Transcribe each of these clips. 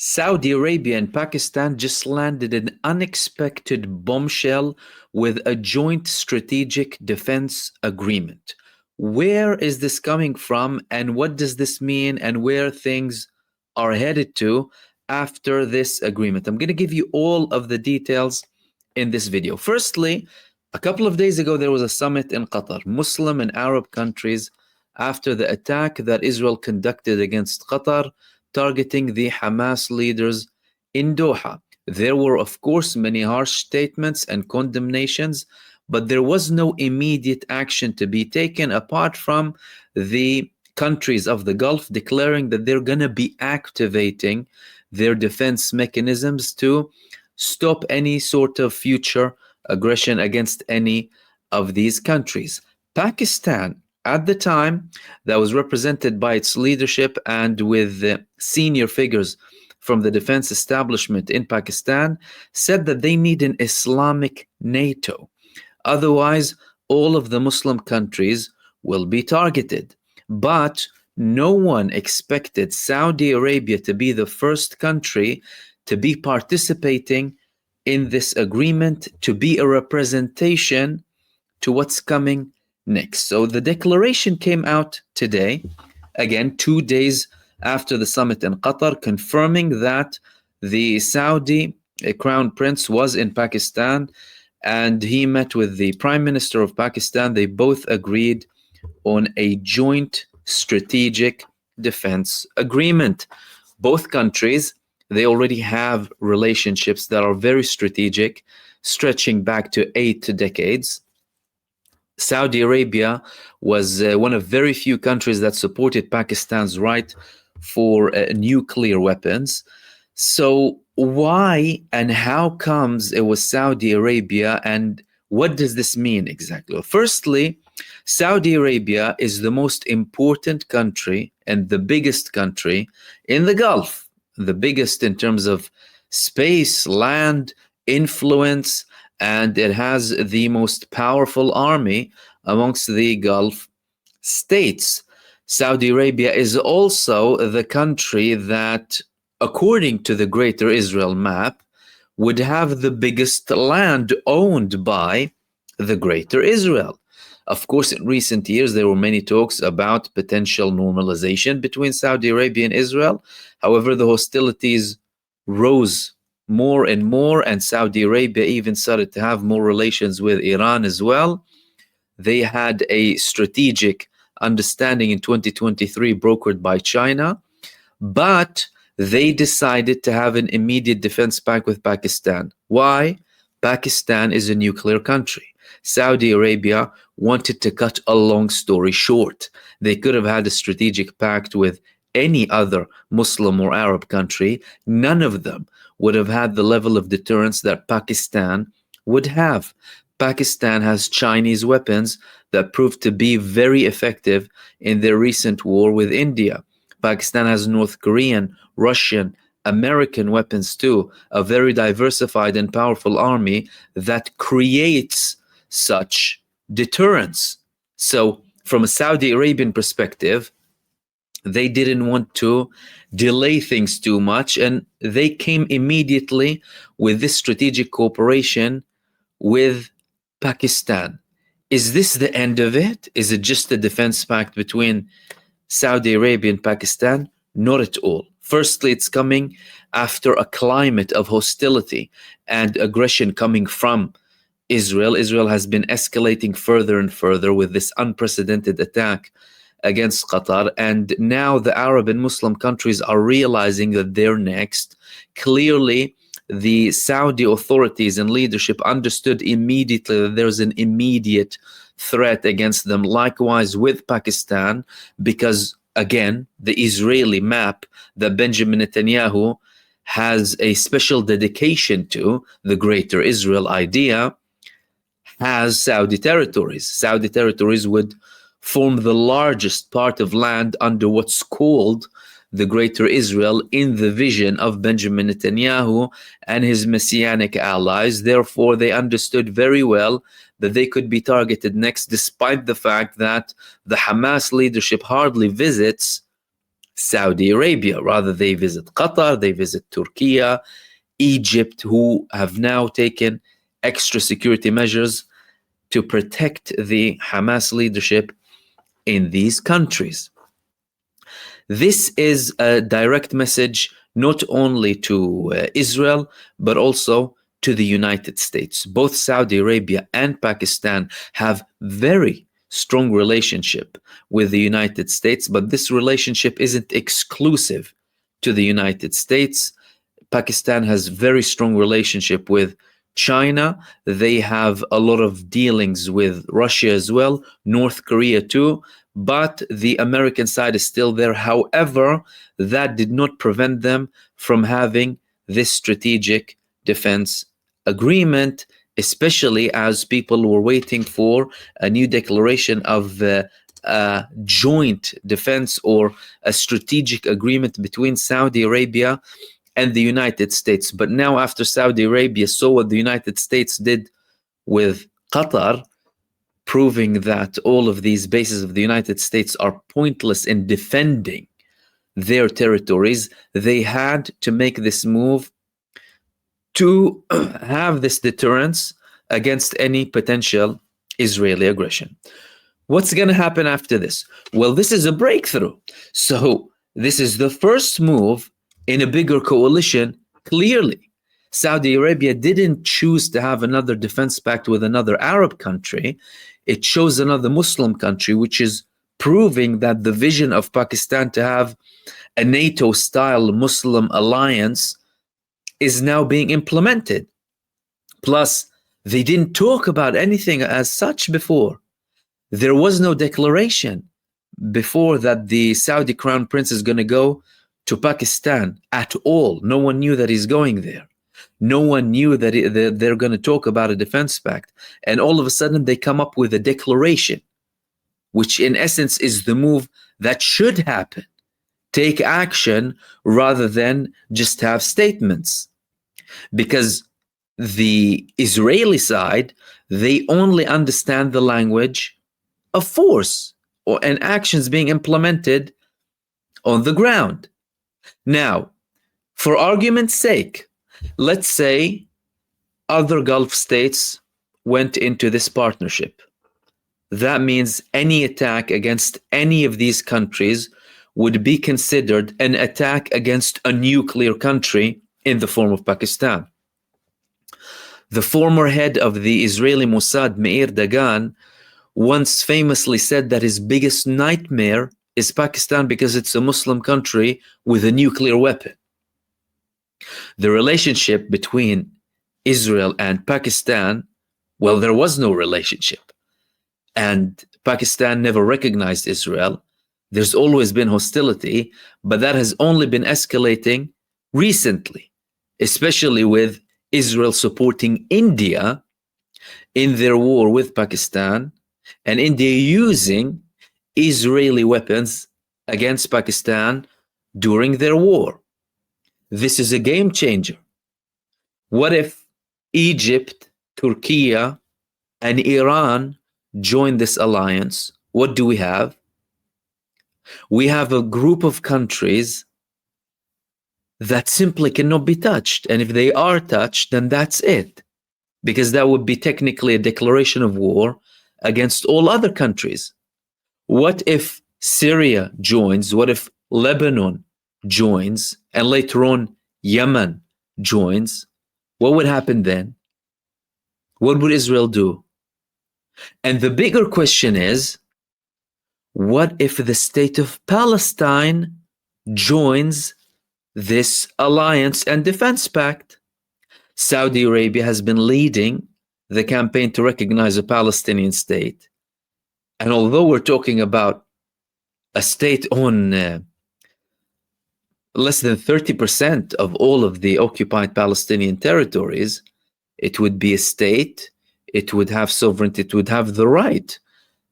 Saudi Arabia and Pakistan just landed an unexpected bombshell with a joint strategic defense agreement. Where is this coming from, and what does this mean, and where things are headed to after this agreement? I'm going to give you all of the details in this video. Firstly, a couple of days ago, there was a summit in Qatar, Muslim and Arab countries, after the attack that Israel conducted against Qatar, targeting the Hamas leaders in Doha. There were, of course, many harsh statements and condemnations, but there was no immediate action to be taken apart from the countries of the Gulf declaring that they're going to be activating their defense mechanisms to stop any sort of future aggression against any of these countries. Pakistan, at the time, that was represented by its leadership and with senior figures from the defense establishment in Pakistan, said that they need an Islamic NATO. Otherwise, all of the Muslim countries will be targeted. But no one expected Saudi Arabia to be the first country to be participating in this agreement, to be a representation to what's coming next. So the declaration came out today, again, 2 days after the summit in Qatar, confirming that the Saudi crown prince was in Pakistan and he met with the prime minister of Pakistan. They both agreed on a joint strategic defense agreement. Both countries, they already have relationships that are very strategic, stretching back to 8 decades. Saudi Arabia was one of very few countries that supported Pakistan's right for nuclear weapons. So why and how comes it was Saudi Arabia, and what does this mean exactly? Well, firstly, Saudi Arabia is the most important country and the biggest country in the Gulf, the biggest in terms of space, land, influence, and it has the most powerful army amongst the Gulf states. Saudi Arabia is also the country that, according to the Greater Israel map, would have the biggest land owned by the Greater Israel. Of course, in recent years, there were many talks about potential normalization between Saudi Arabia and Israel. However, the hostilities rose more and more, and Saudi Arabia even started to have more relations with Iran as well. They had a strategic understanding in 2023 brokered by China, but they decided to have an immediate defense pact with Pakistan. Why? Pakistan is a nuclear country. Saudi Arabia wanted to cut a long story short. They could have had a strategic pact with any other Muslim or Arab country. None of them would have had the level of deterrence that Pakistan would have. Pakistan has Chinese weapons that proved to be very effective in their recent war with India. Pakistan has North Korean, Russian, American weapons too, a very diversified and powerful army that creates such deterrence. So from a Saudi Arabian perspective, they didn't want to delay things too much, and they came immediately with this strategic cooperation with Pakistan. Is this the end of it? Is it just a defense pact between Saudi Arabia and Pakistan? Not at all. Firstly, it's coming after a climate of hostility and aggression coming from Israel. Israel has been escalating further and further with this unprecedented attack against Qatar. And now the Arab and Muslim countries are realizing that they're next. Clearly, the Saudi authorities and leadership understood immediately that there's an immediate threat against them. Likewise with Pakistan, because again, the Israeli map that Benjamin Netanyahu has a special dedication to, the Greater Israel idea, has Saudi territories. Saudi territories would form the largest part of land under what's called the Greater Israel in the vision of Benjamin Netanyahu and his messianic allies. Therefore, they understood very well that they could be targeted next, despite the fact that the Hamas leadership hardly visits Saudi Arabia. Rather, they visit Qatar, they visit Turkey, Egypt, who have now taken extra security measures to protect the Hamas leadership in these countries. This is a direct message not only to Israel, but also to the United States. Both Saudi Arabia and Pakistan have very strong relationship with the United States, but this relationship isn't exclusive to the United States. Pakistan has very strong relationship with China. They have a lot of dealings with Russia as well, North Korea too, but the American side is still there. However, that did not prevent them from having this strategic defense agreement, especially as people were waiting for a new declaration of joint defense or a strategic agreement between Saudi Arabia and the United States. But now, after Saudi Arabia saw what the United States did with Qatar, proving that all of these bases of the United States are pointless in defending their territories, they had to make this move to have this deterrence against any potential Israeli aggression. What's going to happen after this? Well, this is a breakthrough. So this is the first move in a bigger coalition. Clearly, Saudi Arabia didn't choose to have another defense pact with another Arab country. It chose another Muslim country, which is proving that the vision of Pakistan to have a NATO-style Muslim alliance is now being implemented. Plus, they didn't talk about anything as such before. There was no declaration before that the Saudi crown prince is going to go to Pakistan at all. No one knew that he's going there. No one knew that they're going to talk about a defense pact. And all of a sudden, they come up with a declaration, which in essence is the move that should happen. Take action rather than just have statements. Because the Israeli side, they only understand the language of force and actions being implemented on the ground. Now, for argument's sake, let's say other Gulf states went into this partnership. That means any attack against any of these countries would be considered an attack against a nuclear country in the form of Pakistan. The former head of the Israeli Mossad, Meir Dagan, once famously said that his biggest nightmare is Pakistan because it's a Muslim country with a nuclear weapon. The relationship between Israel and Pakistan, well, there was no relationship. And Pakistan never recognized Israel. There's always been hostility, but that has only been escalating recently, especially with Israel supporting India in their war with Pakistan, and India using Israeli weapons against Pakistan during their war. This is a game changer. What if Egypt, Turkey, and Iran join this alliance? What do we have? We have a group of countries that simply cannot be touched. And if they are touched, then that's it. Because that would be technically a declaration of war against all other countries. What if Syria joins? What if Lebanon joins? And later on, Yemen joins? What would happen then? What would Israel do? And the bigger question is, what if the state of Palestine joins this alliance and defense pact? Saudi Arabia has been leading the campaign to recognize a Palestinian state. And although we're talking about a state on less than 30% of all of the occupied Palestinian territories, it would be a state, it would have sovereignty, it would have the right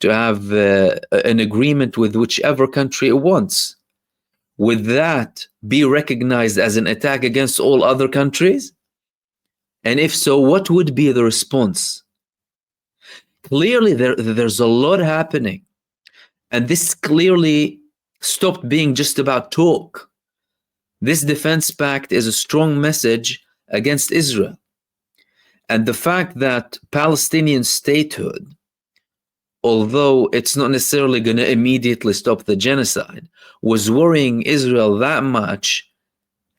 to have an agreement with whichever country it wants. Would that be recognized as an attack against all other countries? And if so, what would be the response? Clearly, there's a lot happening. And this clearly stopped being just about talk. This defense pact is a strong message against Israel. And the fact that Palestinian statehood, although it's not necessarily going to immediately stop the genocide, was worrying Israel that much,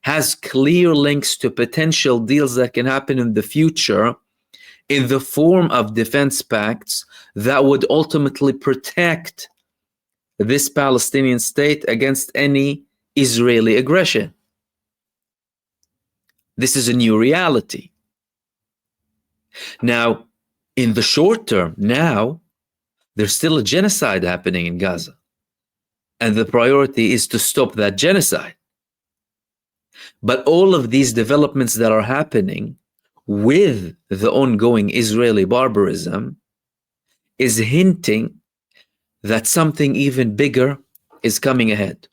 has clear links to potential deals that can happen in the future in the form of defense pacts that would ultimately protect this Palestinian state against any Israeli aggression. This is a new reality. Now, in the short term, now, there's still a genocide happening in Gaza. And the priority is to stop that genocide. But all of these developments that are happening with the ongoing Israeli barbarism is hinting that something even bigger is coming ahead.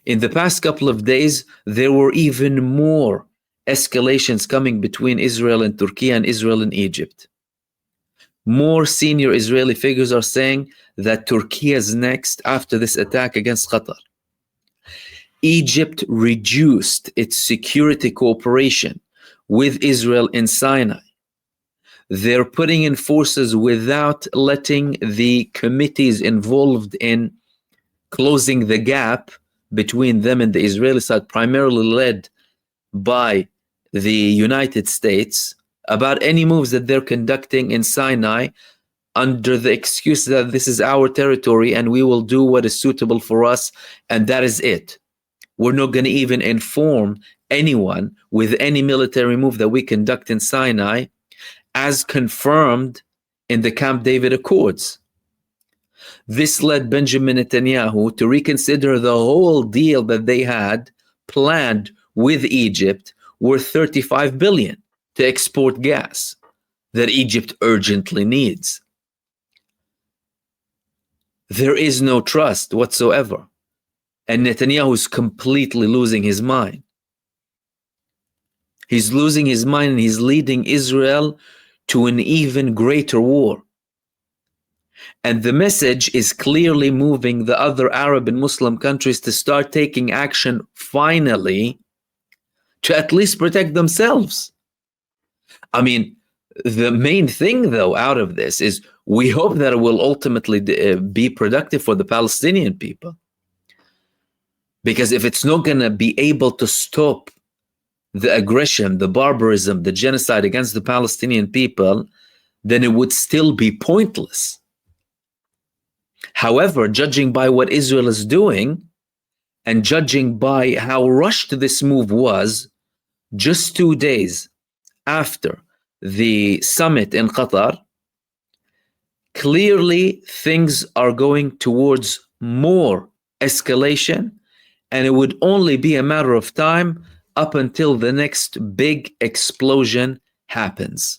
In the past couple of days, there were even more escalations coming between Israel and Turkey and Israel and Egypt. More senior Israeli figures are saying that Turkey is next after this attack against Qatar. Egypt reduced its security cooperation with Israel in Sinai. They're putting in forces without letting the committees involved in closing the gap between them and the Israeli side, primarily led by the United States, about any moves that they're conducting in Sinai under the excuse that this is our territory and we will do what is suitable for us, and that is it. We're not going to even inform anyone with any military move that we conduct in Sinai, as confirmed in the Camp David Accords. This led Benjamin Netanyahu to reconsider the whole deal that they had planned with Egypt, worth $35 billion, to export gas that Egypt urgently needs. There is no trust whatsoever. And Netanyahu is completely losing his mind. He's losing his mind and he's leading Israel to an even greater war. And the message is clearly moving the other Arab and Muslim countries to start taking action finally to at least protect themselves. I mean, the main thing though out of this is we hope that it will ultimately be productive for the Palestinian people. Because if it's not going to be able to stop the aggression, the barbarism, the genocide against the Palestinian people, then it would still be pointless. However, judging by what Israel is doing and judging by how rushed this move was, just 2 days after the summit in Qatar, clearly things are going towards more escalation, and it would only be a matter of time up until the next big explosion happens.